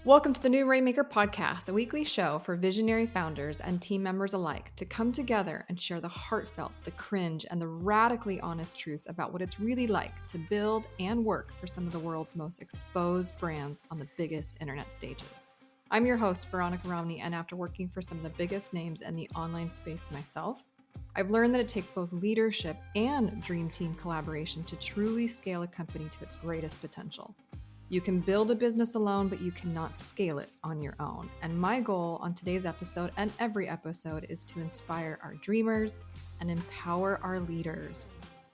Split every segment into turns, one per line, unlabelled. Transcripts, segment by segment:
Welcome to the new Rainmaker Podcast, a weekly show for visionary founders and team members alike to come together and share the heartfelt, the cringe, and the radically honest truths about what it's really like to build and work for some of the world's most exposed brands on the biggest internet stages. I'm your host, Veronica Romney, and after working for some of the biggest names in the online space myself, I've learned that it takes both leadership and dream team collaboration to truly scale a company to its greatest potential. You can build a business alone, but you cannot scale it on your own. And my goal on today's episode and every episode is to inspire our dreamers and empower our leaders.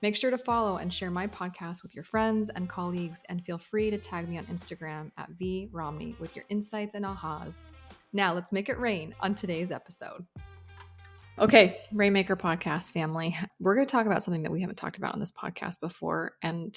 Make sure to follow and share my podcast with your friends and colleagues, and feel free to tag me on Instagram at vromney with your insights and ahas. Now let's make it rain on today's episode. Okay, Rainmaker Podcast family, we're going to talk about something that we haven't talked about on this podcast before, and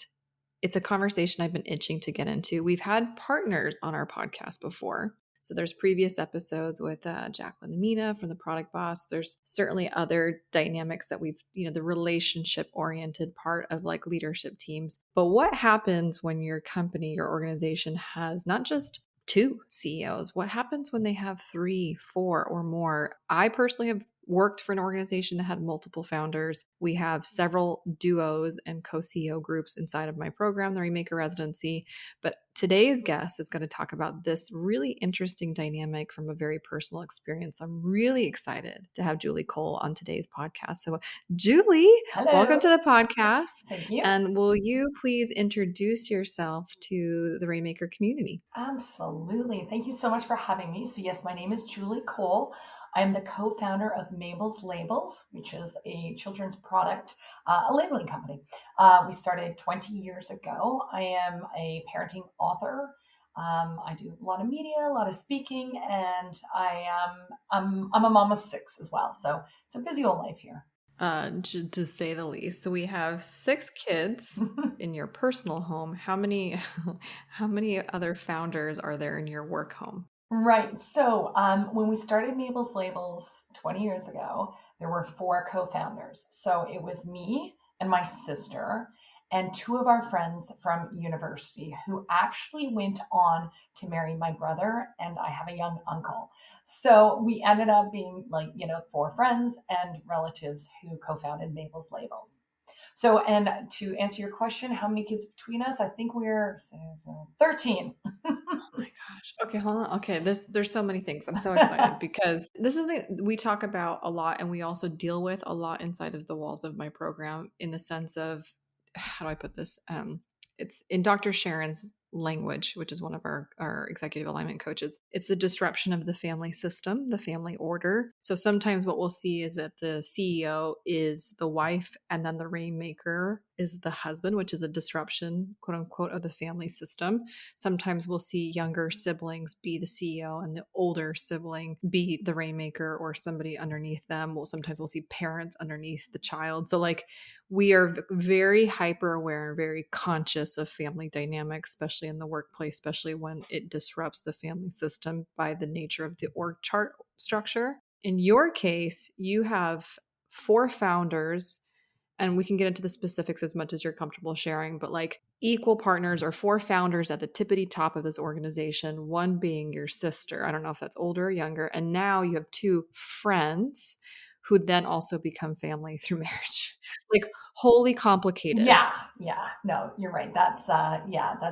it's a conversation I've been itching to get into. We've had partners on our podcast before. So there's previous episodes with Jacqueline and Mina from the Product Boss. There's certainly other dynamics that we've, the relationship oriented part of like leadership teams. But what happens when your company, your organization has not just two CEOs? What happens when they have 3, 4, or more? I personally have worked for an organization that had multiple founders. We have several duos and co-CEO groups inside of my program, the Rainmaker Residency. But today's guest is going to talk about this really interesting dynamic from a very personal experience. I'm really excited to have Julie Cole on today's podcast. So Julie,
hello.
Welcome to the podcast.
Thank you.
And will you please introduce yourself to the Rainmaker community?
Absolutely. Thank you so much for having me. So yes, my name is Julie Cole. I'm the co-founder of Mabel's Labels, which is a children's product, a labeling company. We started 20 years ago. I am a parenting author. I do a lot of media, a lot of speaking, and I'm a mom of 6 as well. So it's a busy old life here.
To say the least. So we have 6 kids in your personal home. How many other founders are there in your work home?
Right. So when we started Mabel's Labels 20 years ago, there were 4 co-founders. So it was me and my sister and 2 of our friends from university who actually went on to marry my brother, and I have a young uncle. So we ended up being 4 friends and relatives who co-founded Mabel's Labels. So, and to answer your question, how many kids between us? I think we're 13.
Oh my gosh. Okay, hold on. Okay, there's so many things. I'm so excited because this is something we talk about a lot, and we also deal with a lot inside of the walls of my program, in the sense of, how do I put this? It's in Dr. Sharon's language, which is one of our executive alignment coaches. It's the disruption of the family system, the family order. So sometimes what we'll see is that the CEO is the wife, and then the rainmaker is the husband, which is a disruption, quote unquote, of the family system. Sometimes we'll see younger siblings be the CEO and the older sibling be the rainmaker or somebody underneath them. Sometimes we'll see parents underneath the child. So like, we are very hyper aware and very conscious of family dynamics, especially in the workplace, especially when it disrupts the family system by the nature of the org chart structure. In your case, you have 4 founders, and we can get into the specifics as much as you're comfortable sharing, but like equal partners or 4 founders at the tippity top of this organization, one being your sister. I don't know if that's older or younger. And now you have 2 friends who then also become family through marriage. Like, wholly complicated.
Yeah. No, you're right. That's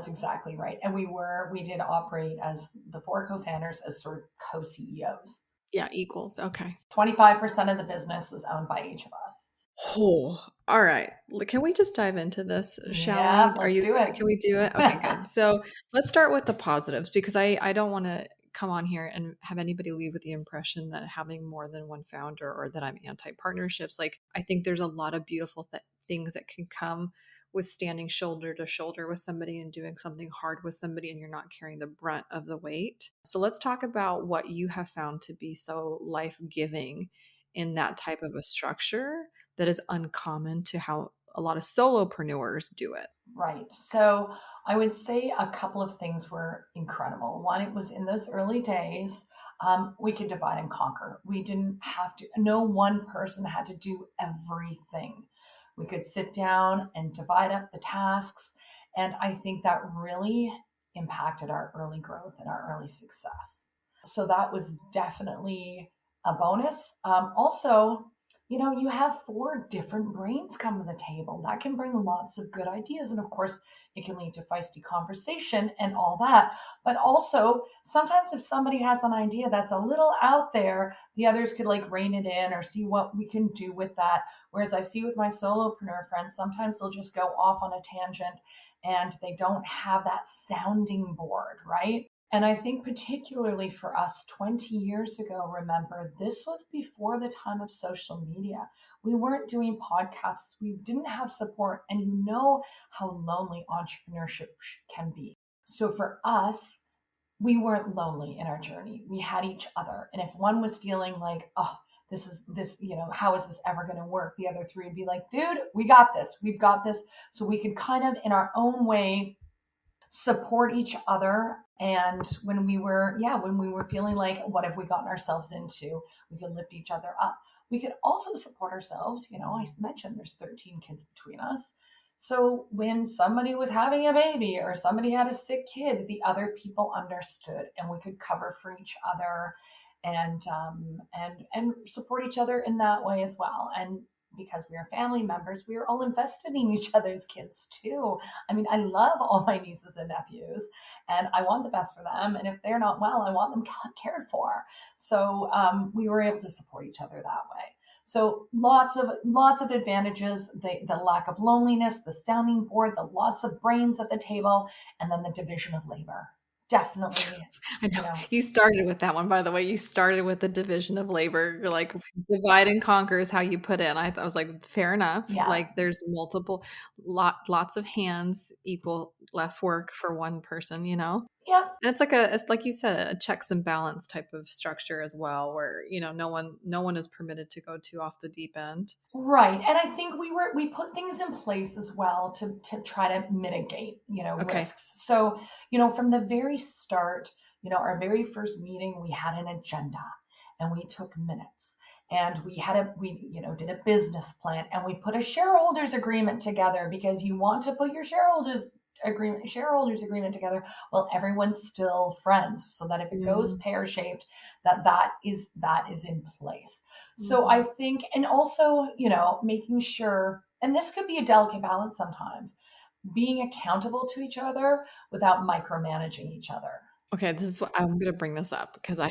exactly right. And we did operate as the 4 co-founders as sort of co-CEOs.
Yeah, equals. Okay.
25% of the business was owned by each of us.
Oh, all right. Can we just dive into this? Shall we?
Let's do it.
Can we do it? Okay, good. So let's start with the positives, because I don't want to come on here and have anybody leave with the impression that having more than one founder or that I'm anti-partnerships. Like, I think there's a lot of beautiful things that can come with standing shoulder to shoulder with somebody and doing something hard with somebody, and you're not carrying the brunt of the weight. So let's talk about what you have found to be so life-giving in that type of a structure that is uncommon to how a lot of solopreneurs do it.
Right. So I would say a couple of things were incredible. One, it was in those early days, we could divide and conquer. We didn't have to, no one person had to do everything. We could sit down and divide up the tasks. And I think that really impacted our early growth and our early success. So that was definitely a bonus. Also, you have four different brains come to the table. That can bring lots of good ideas. And of course, it can lead to feisty conversation and all that. But also, sometimes if somebody has an idea that's a little out there, the others could like rein it in or see what we can do with that. Whereas I see with my solopreneur friends, sometimes they'll just go off on a tangent and they don't have that sounding board, right? And I think particularly for us 20 years ago, remember, this was before the time of social media. We weren't doing podcasts. We didn't have support. And you know how lonely entrepreneurship can be. So for us, we weren't lonely in our journey. We had each other. And if one was feeling like, oh, how is this ever going to work? The other three would be like, dude, we got this. We've got this. So we could kind of in our own way support each other. And when we were feeling like, what have we gotten ourselves into? We could lift each other up. We could also support ourselves. I mentioned there's 13 kids between us. So when somebody was having a baby or somebody had a sick kid, the other people understood and we could cover for each other and support each other in that way as well. And because we are family members, we are all invested in each other's kids too. I mean, I love all my nieces and nephews and I want the best for them. And if they're not well, I want them cared for. So we were able to support each other that way. So lots of advantages, the lack of loneliness, the sounding board, the lots of brains at the table, and then the division of labor. Definitely.
I know. You started with that one, by the way. You started with the division of labor. You're like, divide and conquer is how you put in. I was like, fair enough.
Yeah.
Like there's lots of hands equal less work for one person,
Yep.
And it's like you said, a checks and balance type of structure as well, where, no one is permitted to go too off the deep end.
Right. And I think we put things in place as well to try to mitigate, risks. So, from the very start, our very first meeting, we had an agenda and we took minutes and we did a business plan and we put a shareholders agreement together because you want to put your shareholders agreement together while everyone's still friends so that if it goes pear-shaped that is in place. So I think, and also making sure, and this could be a delicate balance sometimes, being accountable to each other without micromanaging each other.
Okay, this is what I'm going to bring this up because I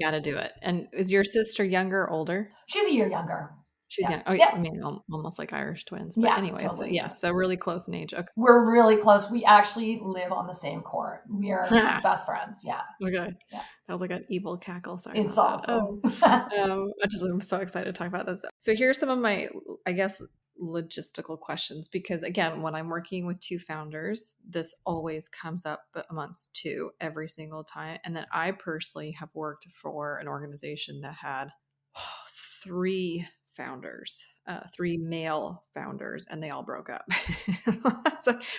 got to do it. And is your sister younger or older?
She's a year younger.
She's young. Oh,
Yep.
I mean, almost like Irish twins. But anyways,
totally.
so really close in age. Okay.
We're really close. We actually live on the same court. We are best friends. Yeah.
Okay.
Yeah.
That was like an evil cackle. Sorry.
It's awesome.
I'm so excited to talk about this. So here's some of my, I guess, logistical questions, because again, when I'm working with two founders, this always comes up amongst two every single time. And then I personally have worked for an organization that had three male founders, and they all broke up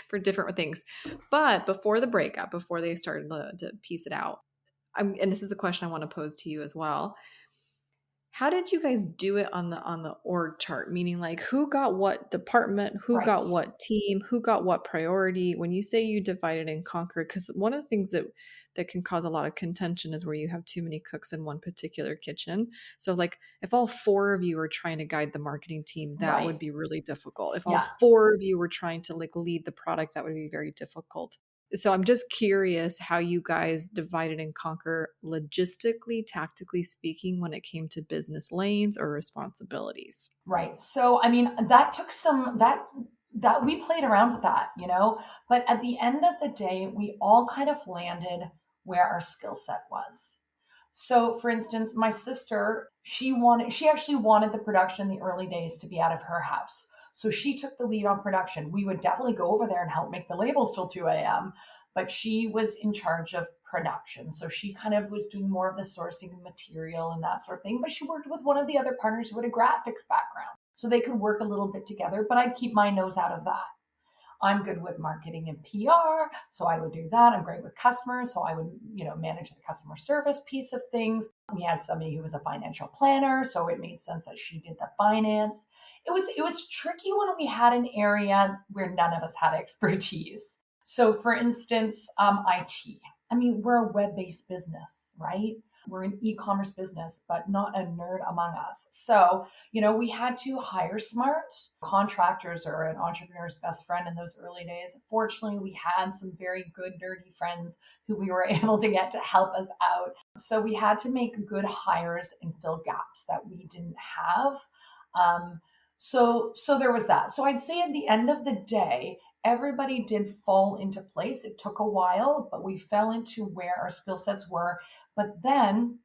for different things. But before the breakup, before they started to piece it out, and this is the question I want to pose to you as well. How did you guys do it on the org chart? Meaning, like, who got what department, who got what team, who got what priority? When you say you divided and conquered, because one of the things that can cause a lot of contention is where you have too many cooks in one particular kitchen. So, like, if all four of you were trying to guide the marketing team, that would be really difficult. If all four of you were trying to like lead the product, that would be very difficult. So I'm just curious how you guys divided and conquer logistically, tactically speaking, when it came to business lanes or responsibilities.
Right. So, I mean, that took that we played around with that, but at the end of the day, we all kind of landed where our skill set was. So for instance, my sister, she actually wanted the production in the early days to be out of her house. So she took the lead on production. We would definitely go over there and help make the labels till 2 a.m., but she was in charge of production. So she kind of was doing more of the sourcing of material and that sort of thing. But she worked with one of the other partners who had a graphics background. So they could work a little bit together, but I'd keep my nose out of that. I'm good with marketing and PR, so I would do that. I'm great with customers, so I would, manage the customer service piece of things. We had somebody who was a financial planner, so it made sense that she did the finance. It was tricky when we had an area where none of us had expertise. So, for instance, IT. I mean, we're a web-based business, right? We're an e-commerce business, but not a nerd among us. So, we had to hire smart. Contractors are an entrepreneur's best friend in those early days. Fortunately, we had some very good nerdy friends who we were able to get to help us out. So we had to make good hires and fill gaps that we didn't have. So there was that. So I'd say at the end of the day, everybody did fall into place. It took a while, but we fell into where our skill sets were. But then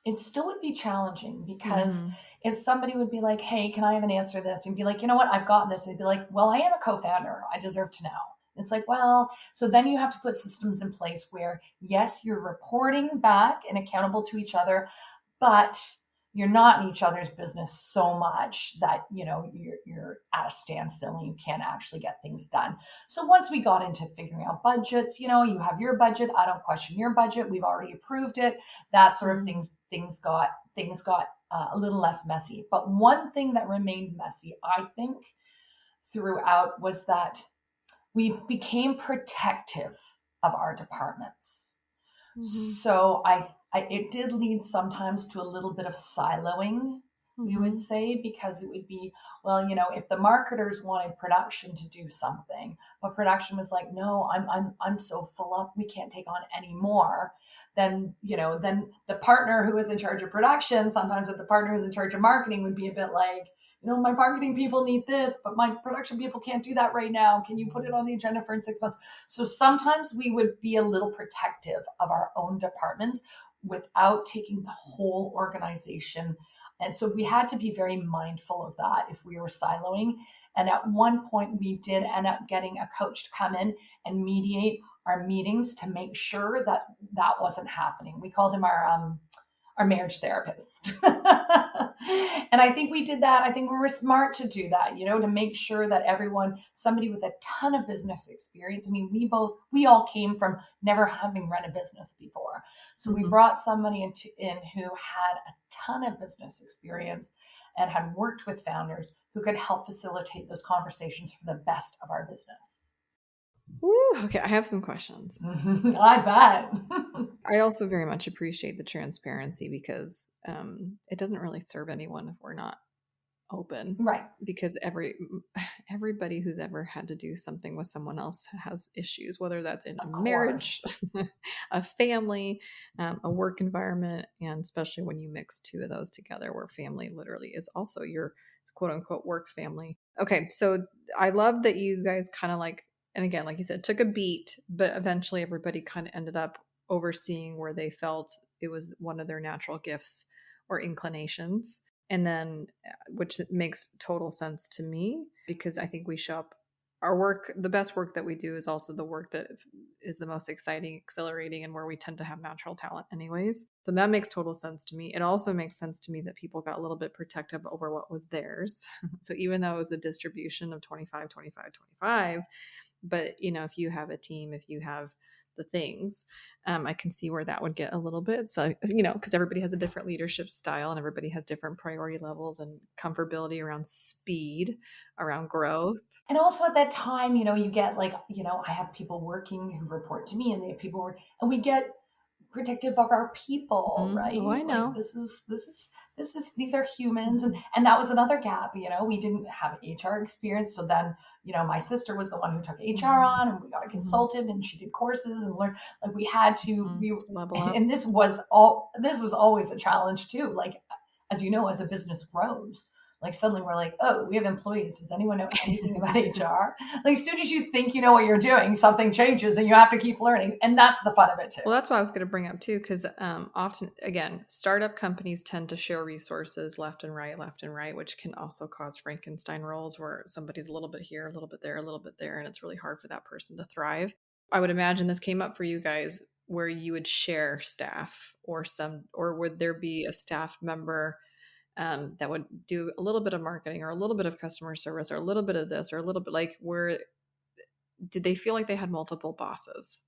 it still would be challenging because if somebody would be like, hey, can I have an answer to this? And be like, you know what, I've got this. And be like, well, I am a co-founder. I deserve to know. It's like, well, so then you have to put systems in place where, yes, you're reporting back and accountable to each other, but you're not in each other's business so much that you're at a standstill and you can't actually get things done. So once we got into figuring out budgets, you have your budget, I don't question your budget, we've already approved it, that sort of things got a little less messy. But one thing that remained messy, I think, throughout was that we became protective of our departments. So it did lead sometimes to a little bit of siloing, we would say, because it would be, well, if the marketers wanted production to do something, but production was like, no, I'm so full up, we can't take on any more. Then the partner who was in charge of production, sometimes with the partner who's in charge of marketing, would be a bit like, my marketing people need this, but my production people can't do that right now. Can you put it on the agenda for in 6 months? So sometimes we would be a little protective of our own departments without taking the whole organization. And so we had to be very mindful of that if we were siloing. And at one point, we did end up getting a coach to come in and mediate our meetings to make sure that that wasn't happening. We called him our marriage therapist. And I think we did that. I think we were smart to do that, to make sure that somebody with a ton of business experience. I mean, we all came from never having run a business before. So we brought somebody in who had a ton of business experience and had worked with founders who could help facilitate those conversations for the best of our business.
Woo, okay, I have some questions.
I bet.
I also very much appreciate the transparency because it doesn't really serve anyone if we're not open.
Right.
Because everybody who's ever had to do something with someone else has issues, whether that's in a marriage, a family, a work environment, and especially when you mix two of those together where family literally is also your quote unquote work family. Okay, so I love that you guys kind of and again, like you said, took a beat, but eventually everybody kind of ended up overseeing where they felt it was one of their natural gifts or inclinations. And then, which makes total sense to me, because I think we show up, our work, the best work that we do is also the work that is the most exciting, exhilarating, and where we tend to have natural talent anyways. So that makes total sense to me. It also makes sense to me that people got a little bit protective over what was theirs. So even though it was a distribution of 25, 25, 25, but if you have a team, if you have the things, I can see where that would get a little bit. So, because everybody has a different leadership style and everybody has different priority levels and comfortability around speed, around growth.
And also at that time, you get I have people working who report to me and they have people and we get protective of our people, right?
Oh, I know.
These are humans. And that was another gap, we didn't have HR experience. So then, my sister was the one who took HR on and we got a consultant and she did courses and learned, we had to,
level up.
And this was always a challenge too. As as a business grows, suddenly we're like, oh, we have employees. Does anyone know anything about HR? As soon as you think you know what you're doing, something changes and you have to keep learning. And that's the fun of it too.
Well, that's what I was going to bring up too, because often, again, startup companies tend to share resources left and right, which can also cause Frankenstein roles where somebody's a little bit here, a little bit there, a little bit there, and it's really hard for that person to thrive. I would imagine this came up for you guys where you would share staff or would there be a staff member that would do a little bit of marketing or a little bit of customer service or a little bit of this or a little bit where did they feel like they had multiple bosses?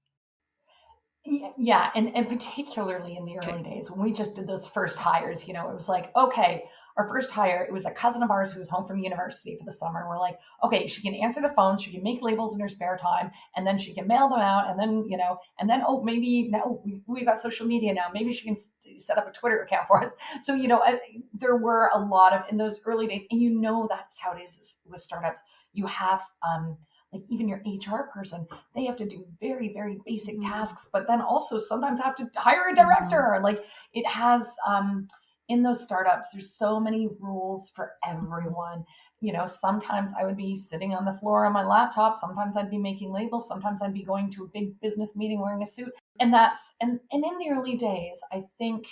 Yeah. And particularly in the early days when we just did those first hires, it was like, okay, our first hire, it was a cousin of ours who was home from university for the summer. And we're like, okay, she can answer the phone, she can make labels in her spare time, and then she can mail them out. And then, oh, maybe now we've got social media now. Maybe she can set up a Twitter account for us. So, there were a lot of, in those early days, and that's how it is with startups. You have, like even your HR person, they have to do very, very basic tasks, but then also sometimes have to hire a director. Like it has, in those startups, there's so many rules for everyone. Sometimes I would be sitting on the floor on my laptop. Sometimes I'd be making labels. Sometimes I'd be going to a big business meeting wearing a suit. And in the early days, I think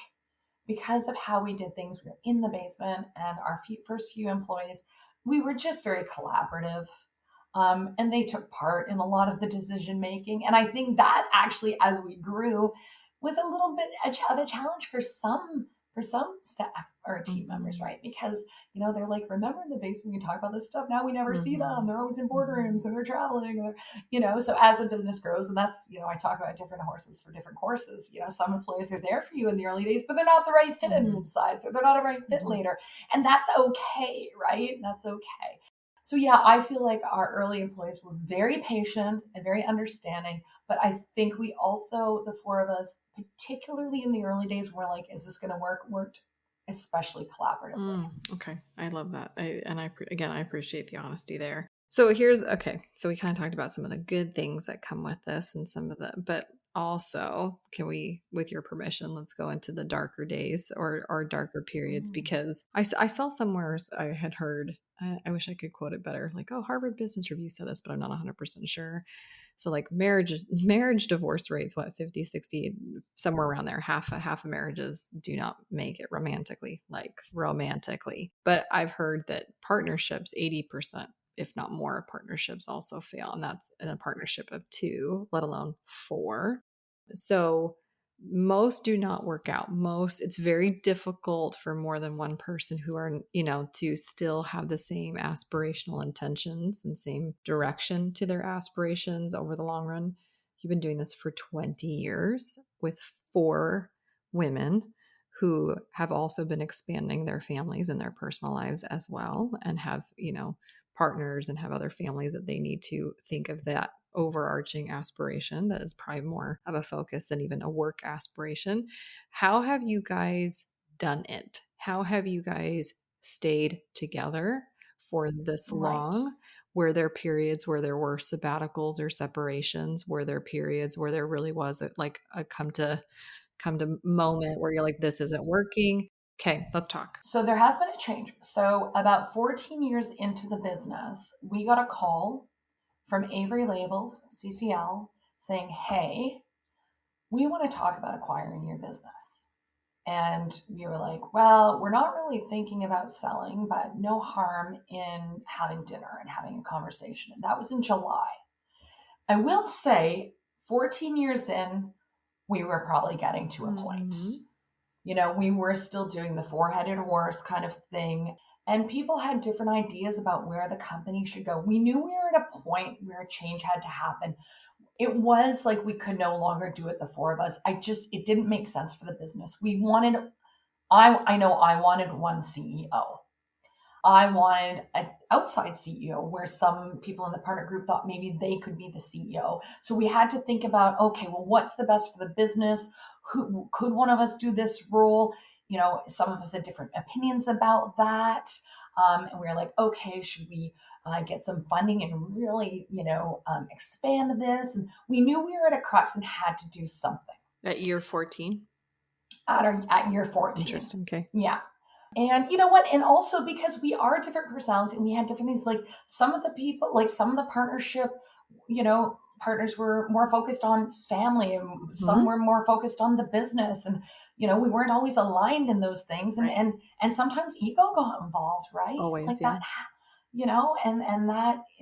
because of how we did things, we were in the basement and our first few employees, we were just very collaborative. And they took part in a lot of the decision making. And I think that actually, as we grew, was a little bit of a challenge for some staff or team members, right? Because, they're like, remember in the basement, we talk about this stuff. Now we never see them. They're always in boardrooms and they're traveling. So as a business grows, and that's, I talk about different horses for different courses. Some employees are there for you in the early days, but they're not the right fit in mid-size, or they're not a right fit later. And that's okay, right? That's okay. So yeah, I feel like our early employees were very patient and very understanding, but I think we also, the four of us, particularly in the early days, were like, is this going to work? Worked especially collaboratively.
Okay. I love that. I appreciate the honesty there. So we kind of talked about some of the good things that come with this and but also, can we, with your permission, let's go into the darker days or darker periods, because I saw somewhere, I had heard, I wish I could quote it better, like, oh, Harvard Business Review said this, but I'm not 100% sure. So like marriage divorce rates, 50, 60, somewhere around there. Half of marriages do not make it romantically. But I've heard that partnerships, 80%, if not more, partnerships also fail. And that's in a partnership of two, let alone four. So most do not work out. It's very difficult for more than one person who are, to still have the same aspirational intentions and same direction to their aspirations over the long run. You've been doing this for 20 years with 4 women who have also been expanding their families and their personal lives as well, and have, partners and have other families that they need to think of that overarching aspiration that is probably more of a focus than even a work aspiration. How have you guys done it? How have you guys stayed together for this long? Were there periods where there were sabbaticals or separations? Were there periods where there really was a come to moment where you're like, this isn't working? Okay, let's talk.
So there has been a change. So about 14 years into the business, we got a call from Avery Labels, CCL, saying, hey, we want to talk about acquiring your business. And we were like, well, we're not really thinking about selling, but no harm in having dinner and having a conversation. And that was in July. I will say 14 years in, we were probably getting to a point. We were still doing the 4-headed horse kind of thing. And people had different ideas about where the company should go. We knew we were at a point where change had to happen. It was like we could no longer do it, the 4 of us. It didn't make sense for the business. I know I wanted one CEO. I wanted an outside CEO where some people in the partner group thought maybe they could be the CEO. So we had to think about, okay, well, what's the best for the business? Who could one of us do this role? Some of us had different opinions about that. And we were like, okay, should we get some funding and really, expand this? And we knew we were at a crux and had to do something.
At year 14?
At year 14.
Interesting. Okay.
Yeah. And you know what? And also because we are different personalities and we had different things, like some of the people, like some of the partnership, partners were more focused on family and some were more focused on the business. And, we weren't always aligned in those things. And,
right.
and sometimes ego got involved, right?
Always,
like
yeah.
that, and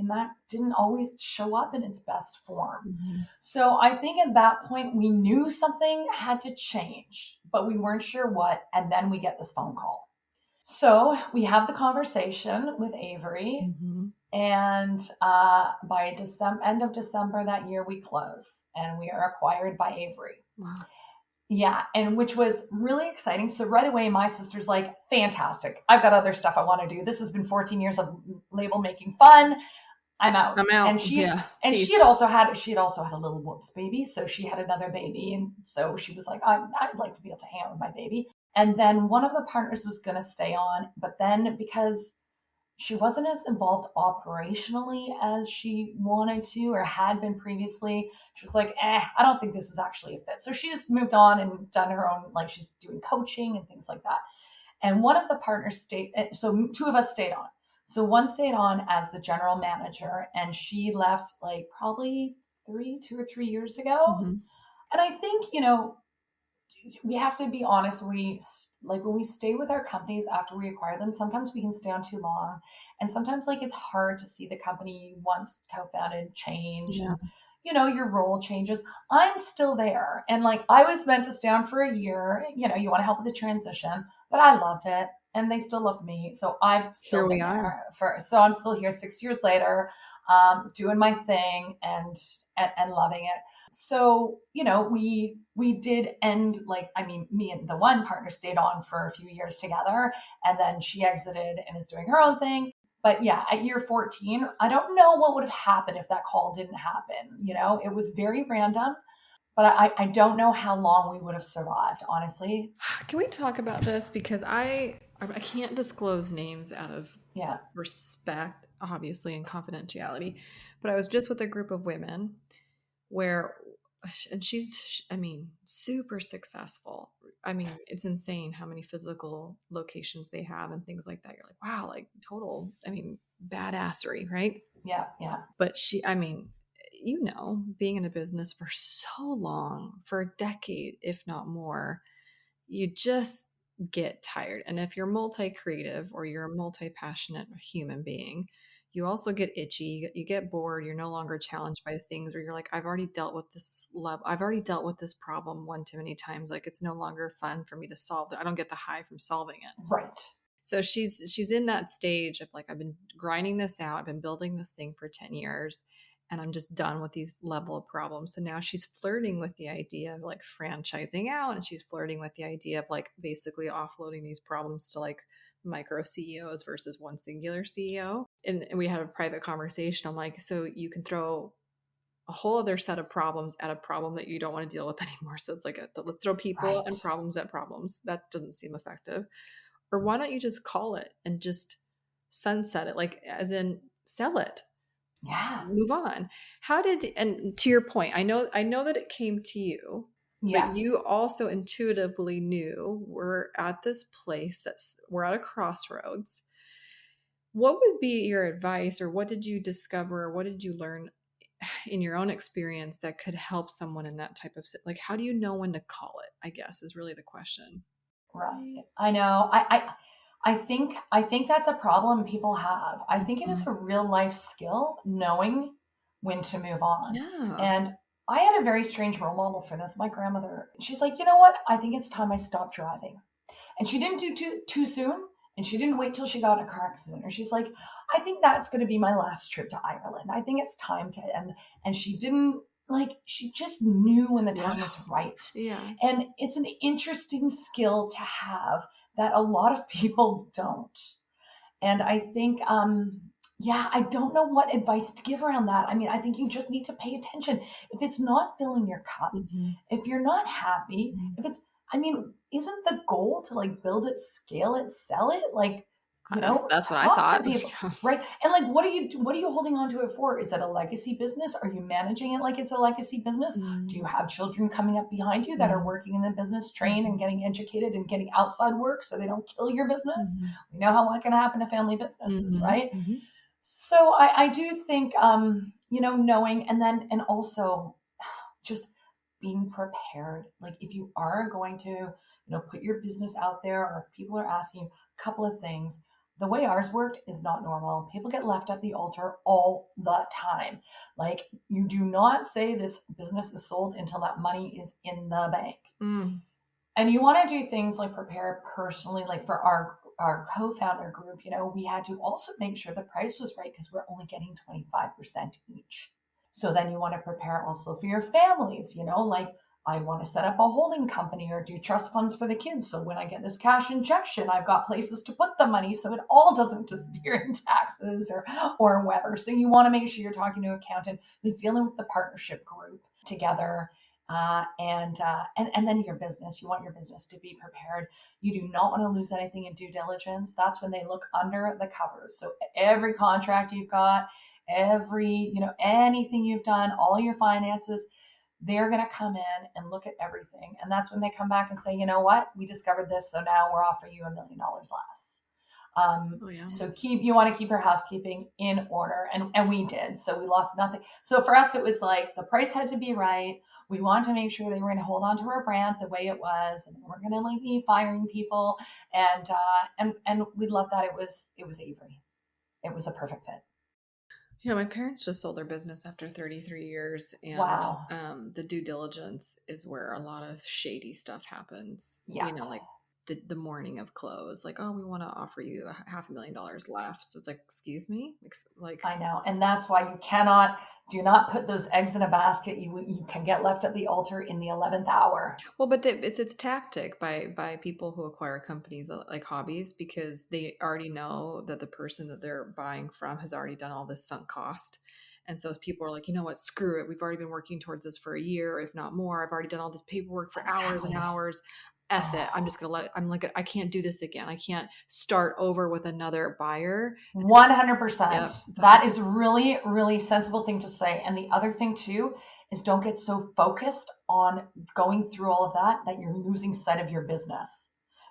that didn't always show up in its best form. So I think at that point we knew something had to change, but we weren't sure what. And then we get this phone call. So we have the conversation with Avery, and by end of December that year, we close and we are acquired by Avery.
Wow.
Yeah, and which was really exciting. So right away, my sister's like, fantastic. I've got other stuff I want to do. This has been 14 years of label making fun. I'm out.
I'm out. Yeah.
She had
Peace.
also had a little whoops baby. So she had another baby. And so she was like, I'd like to be able to hang out with my baby. And then one of the partners was going to stay on. But then because she wasn't as involved operationally as she wanted to or had been previously, she was like, I don't think this is actually a fit. So she just moved on and done her own, like she's doing coaching and things like that. And one of the partners stayed, so two of us stayed on. So one stayed on as the general manager, and she left like probably 2 or 3 years ago.
Mm-hmm.
And I think, we have to be honest. We like when we stay with our companies after we acquire them, sometimes we can stay on too long. And sometimes like it's hard to see the company you once co-founded change
Yeah.
and your role changes. I'm still there. And like I was meant to stay on for a year. You want to help with the transition, but I loved it and they still loved me. So I've still
Here we
been
are.
there so I'm still here 6 years later, doing my thing and loving it. So, we did end, like, I mean, me and the one partner stayed on for a few years together, and then she exited and is doing her own thing. But yeah, at year 14, I don't know what would have happened if that call didn't happen. It was very random, but I don't know how long we would have survived, honestly.
Can we talk about this? Because I can't disclose names out of
Yeah.
respect, obviously, and confidentiality. But I was just with a group of women where, and she's, I mean, super successful. I mean, it's insane how many physical locations they have and things like that. You're like, wow, like total, I mean, badassery, right?
Yeah. Yeah.
But she, I mean, being in a business for so long, for a decade, if not more, you just get tired. And if you're multi-creative or you're a multi-passionate human being, you also get itchy, you get bored, you're no longer challenged by things where you're like, I've already dealt with this level, I've already dealt with this problem one too many times. Like it's no longer fun for me to solve it. I don't get the high from solving it.
Right.
So she's in that stage of like, I've been grinding this out, I've been building this thing for 10 years and I'm just done with these level of problems. So now she's flirting with the idea of like franchising out, and she's flirting with the idea of like basically offloading these problems to like micro CEOs versus one singular CEO. And we had a private conversation. I'm like, so you can throw a whole other set of problems at a problem that you don't want to deal with anymore. So it's like, let's throw people
Right.
and problems at problems. That doesn't seem effective. Or why don't you just call it and just sunset it, like as in sell it,
Yeah.
move on. And to your point, I know that it came to you, but
Yes.
you also intuitively knew we're at this place we're at a crossroads. What would be your advice, or what did you discover, or what did you learn in your own experience that could help someone in that type of like, how do you know when to call it, I guess, is really the question.
Right. I know. I think that's a problem people have. I think it is
Mhm.
a real life skill knowing when to move on.
Yeah.
And I had a very strange role model for this. My grandmother, she's like, you know what? I think it's time I stopped driving. And she didn't do too soon. And she didn't wait till she got in a car accident. Or she's like, I think that's going to be my last trip to Ireland. I think it's time to end. And she didn't, like, she just knew when the
Yeah.
time was right.
Yeah.
And it's an interesting skill to have that a lot of people don't. And I think, yeah, I don't know what advice to give around that. I mean, I think you just need to pay attention. If it's not filling your cup,
Mm-hmm.
if you're not happy,
Mm-hmm.
if it's, I mean, isn't the goal to like build it, scale it, sell it? Like,
That's what I
talk to
thought.
people, right? And like, what are you holding on to it for? Is it a legacy business? Are you managing it like it's a legacy business? Do you have children coming up behind you that are working in the business, trained and getting educated and getting outside work so they don't kill your business?
Mm-hmm.
We know what can happen to family businesses,
Mm-hmm.
right?
Mm-hmm.
So I do think, knowing, and also just being prepared. Like if you are going to, put your business out there, or if people are asking you a couple of things, the way ours worked is not normal. People get left at the altar all the time. Like you do not say this business is sold until that money is in the bank.
Mm.
And you want to do things like prepare personally, like for our co-founder group, we had to also make sure the price was right because we're only getting 25% each. So then you want to prepare also for your families, like, I want to set up a holding company or do trust funds for the kids. So when I get this cash injection, I've got places to put the money so it all doesn't disappear in taxes or whatever. So you want to make sure you're talking to an accountant who's dealing with the partnership group together. And then your business. You want your business to be prepared. You do not want to lose anything in due diligence. That's when they look under the covers. So every contract you've got, anything you've done, all your finances, they're going to come in and look at everything. And that's when they come back and say, you know what, we discovered this, so now we're offering you $1 million less.
Oh yeah.
So you want to keep your housekeeping in order. And we did. So we lost nothing. So for us, it was like the price had to be right. We wanted to make sure they were going to hold on to our brand the way it was, and we're going to be firing people. And we loved that. It was Avery. It was a perfect fit.
Yeah, my parents just sold their business after 33 years, and
Wow.
The due diligence is where a lot of shady stuff happens.
Yeah.
Like the morning of close, like, oh, we want to offer you $500,000 left. So it's like, excuse me, like
I know, and that's why do not put those eggs in a basket. You can get left at the altar in the 11th hour.
well, but it's tactic by people who acquire companies like hobbies, because they already know that the person that they're buying from has already done all this sunk cost. And so people are like, you know what, screw it. We've already been working towards this for a year, if not more. I've already done all this paperwork for hours and hours. F it. I'm just going to let it. I'm like, I can't do this again. I can't start over with another buyer.
100%.
Yep.
That is really, really sensible thing to say. And the other thing too is don't get so focused on going through all of that you're losing sight of your business,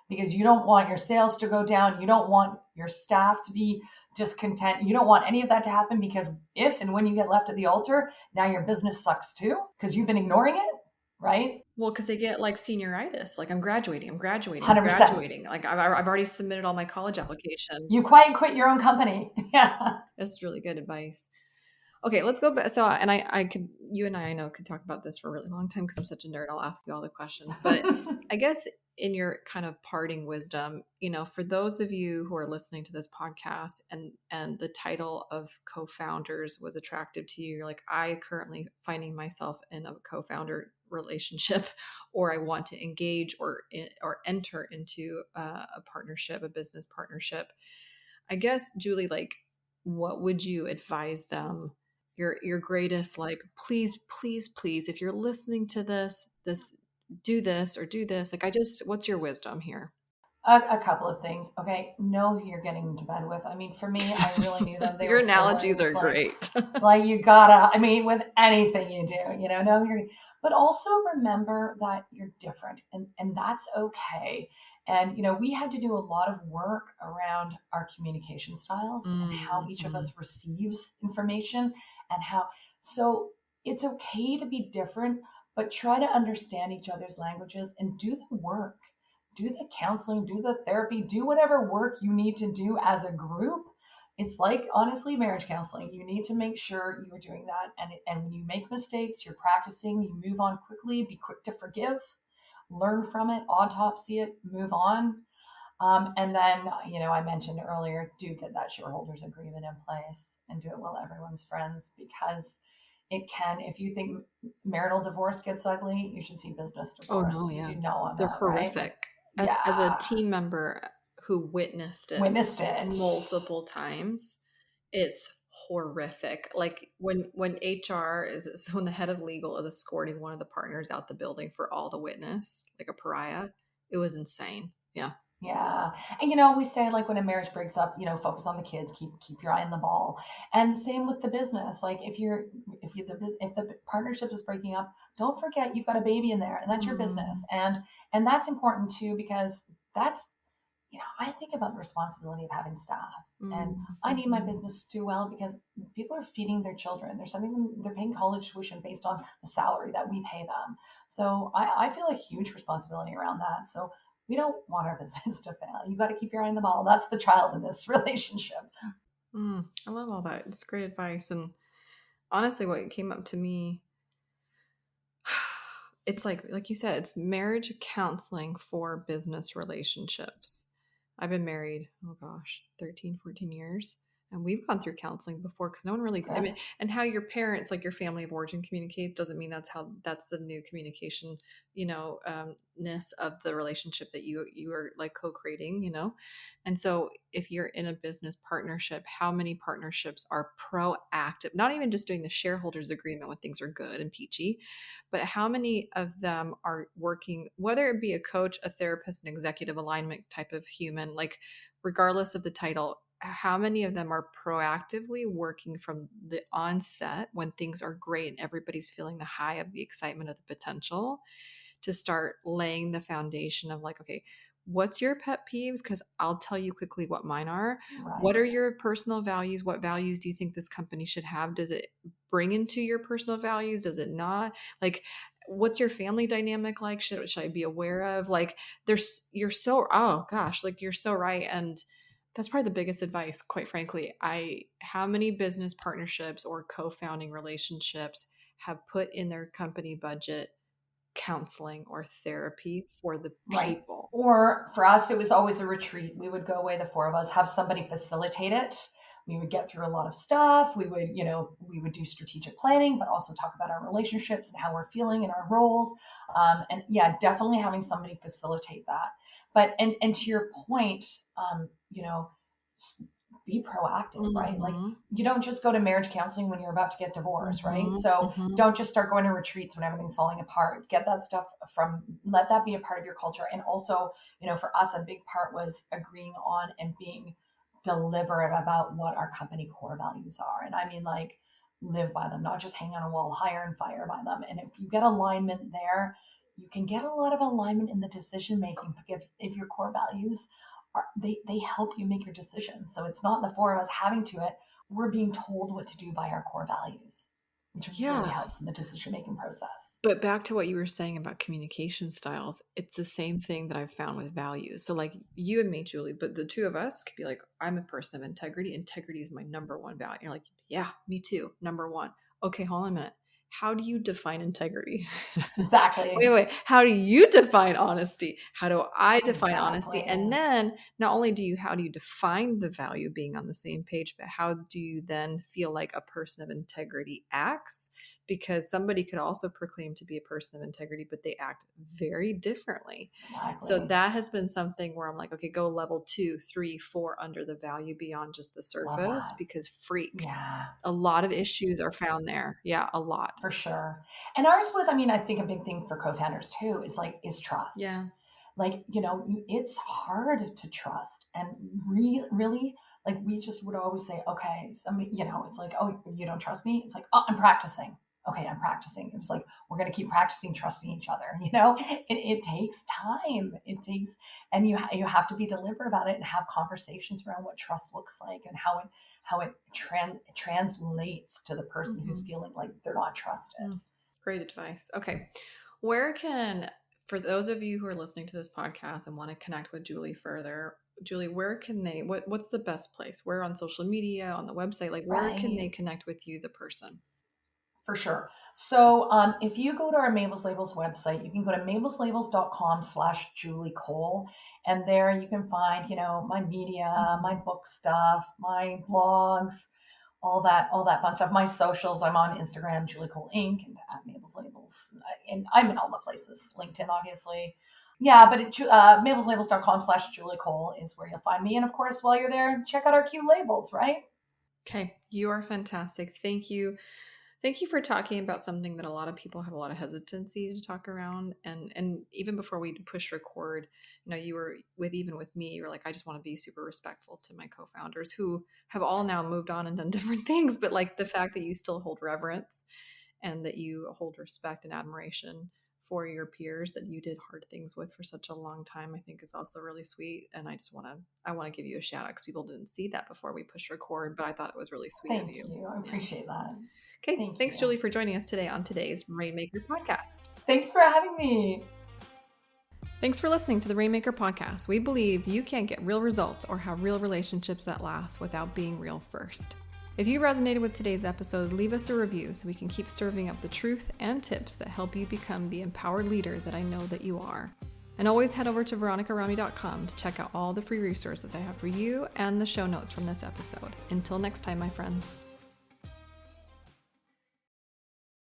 because you don't want your sales to go down. You don't want your staff to be discontent. You don't want any of that to happen, because if and when you get left at the altar, now your business sucks too, because you've been ignoring it, right?
Well, because they get like senioritis. Like, I'm graduating.
100%.
Like, I've already submitted all my college applications.
You quit your own company. Yeah.
That's really good advice. Okay, let's go back. So, and you and I know, could talk about this for a really long time because I'm such a nerd. I'll ask you all the questions. But I guess in your kind of parting wisdom, for those of you who are listening to this podcast and the title of co-founders was attractive to you, you're like, I currently finding myself in a co-founder relationship, or I want to engage or enter into a partnership, a business partnership. I guess, Julie, like, what would you advise them? Your greatest, like, please, please, please, if you're listening to this, do this or do this. Like, what's your wisdom here?
A couple of things. Okay, know who you're getting into bed with. I mean, for me, I really knew them. They
Your
were
analogies
siblings.
are great.
Like you gotta. I mean, with anything you do, know who you're. But also remember that you're different, and that's okay. And we had to do a lot of work around our communication styles and how each of us receives information and how. So it's okay to be different, but try to understand each other's languages and do the work. Do the counseling, do the therapy, do whatever work you need to do as a group. It's like, honestly, marriage counseling. You need to make sure you are doing that. And when you make mistakes, you're practicing, you move on quickly, be quick to forgive, learn from it, autopsy it, move on. And then, I mentioned earlier, do get that shareholders agreement in place and do it while everyone's friends, because it can, if you think marital divorce gets ugly, you should see business divorce.
Oh no, yeah.
You do know on
They're
that,
horrific.
Right?
As a team member who witnessed it multiple times, it's horrific. Like when when the head of legal is escorting one of the partners out the building for all to witness, like a pariah, it was insane. Yeah.
Yeah. And we say, like, when a marriage breaks up, focus on the kids, keep your eye on the ball. And the same with the business. Like if the partnership is breaking up, don't forget you've got a baby in there, and that's your business. And that's important too, because that's I think about the responsibility of having staff. And I need my business to do well, because people are feeding their children. They're paying college tuition based on the salary that we pay them. So I feel a huge responsibility around that. So we don't want our business to fail. You got to keep your eye on the ball. That's the child in this relationship.
I love all that. It's great advice. And honestly, what came up to me, it's like you said, it's marriage counseling for business relationships. I've been married, 13, 14 years. And we've gone through counseling before because no one really, I
Good.
mean, and how your parents, like your family of origin communicates doesn't mean that's the new communication, ness of the relationship that you are like co-creating, And so if you're in a business partnership, how many partnerships are proactive, not even just doing the shareholders agreement when things are good and peachy, but how many of them are working, whether it be a coach, a therapist, an executive alignment type of human, like regardless of the title, how many of them are proactively working from the onset when things are great and everybody's feeling the high of the excitement of the potential to start laying the foundation of like, okay, what's your pet peeves? Because I'll tell you quickly what mine are. What
Right.
are your personal values? What values do you think this company should have? Does it bring into your personal values? Does it not? Like, what's your family dynamic like? Should I be aware of? Like, you're so, oh gosh, like you're so right. And that's probably the biggest advice, quite frankly. How many business partnerships or co-founding relationships have put in their company budget counseling or therapy for the
Right.
people?
Or for us, it was always a retreat. We would go away, the four of us, have somebody facilitate it. We would get through a lot of stuff. We would do strategic planning, but also talk about our relationships and how we're feeling in our roles. And yeah, definitely having somebody facilitate that. But and to your point, um, you know, be proactive, right? Like
Mm-hmm.
you don't just go to marriage counseling when you're about to get divorced, right?
Mm-hmm.
So
Mm-hmm.
don't just start going to retreats when everything's falling apart. Get that stuff let that be a part of your culture. And also, for us, a big part was agreeing on and being deliberate about what our company core values are. And I mean, like, live by them, not just hang on a wall, hire and fire by them. And if you get alignment there, you can get a lot of alignment in the decision making. If your core values they help you make your decisions. So it's not the four of us having to it. We're being told what to do by our core values, which really
Yeah.
helps in the decision making process.
But back to what you were saying about communication styles, it's the same thing that I've found with values. So, like you and me, Julie, but the two of us could be like, I'm a person of integrity. Integrity is my number one value. You're like, yeah, me too. Number one. Okay, hold on a minute. How do you define integrity?
Exactly.
Wait. How do you define honesty? How do I define honesty?
Exactly.
And then not only how do you define the value being on the same page, but how do you then feel like a person of integrity acts? Because somebody could also proclaim to be a person of integrity, but they act very differently. So
Exactly.
that has been something where I'm like, okay, go level 2, 3, 4 under the value beyond just the
Love
surface,
that.
because freak,
Yeah.
a lot of issues are found there. Yeah, a lot.
For sure. And ours was, I mean, I think a big thing for co-founders too is trust.
Yeah.
Like, it's hard to trust. And really, like, we just would always say, okay, somebody, it's like, oh, you don't trust me? It's like, oh, I'm practicing. Okay, I'm practicing. It was like, we're going to keep practicing trusting each other. It takes time. And you have to be deliberate about it and have conversations around what trust looks like and how it translates to the person who's
Mhm.
feeling like they're not trusted.
Great advice. Okay. For those of you who are listening to this podcast and want to connect with Julie further, Julie, where can what's the best place? Where on social media, on the website? Like, where can
Right.
they connect with you, the person?
For sure. So if you go to our Mabel's Labels website, you can go to mabelslabels.com/Julie Cole. And there you can find, my media, my book stuff, my blogs, all that fun stuff. My socials, I'm on Instagram, Julie Cole Inc. and at Mabel's Labels. And I'm in all the places, LinkedIn, obviously. Yeah, but mabelslabels.com/Julie Cole is where you'll find me. And of course, while you're there, check out our cute labels, right?
Okay. You are fantastic. Thank you. Thank you for talking about something that a lot of people have a lot of hesitancy to talk around. And even before we push record, you were even with me, you were like, I just want to be super respectful to my co-founders who have all now moved on and done different things. But like the fact that you still hold reverence and that you hold respect and admiration for your peers that you did hard things with for such a long time, I think is also really sweet. And I want to give you a shout out because people didn't see that before we pushed record, but I thought it was really sweet of
Thank
you.
you. I
Yeah.
appreciate that.
Okay.
Thank
Thanks,
you.
Julie, for joining us today on today's Rainmaker podcast.
Thanks for having me.
Thanks for listening to the Rainmaker podcast. We believe you can't get real results or have real relationships that last without being real first. If you resonated with today's episode, leave us a review so we can keep serving up the truth and tips that help you become the empowered leader that I know that you are. And always head over to veronicarami.com to check out all the free resources I have for you and the show notes from this episode. Until next time, my friends.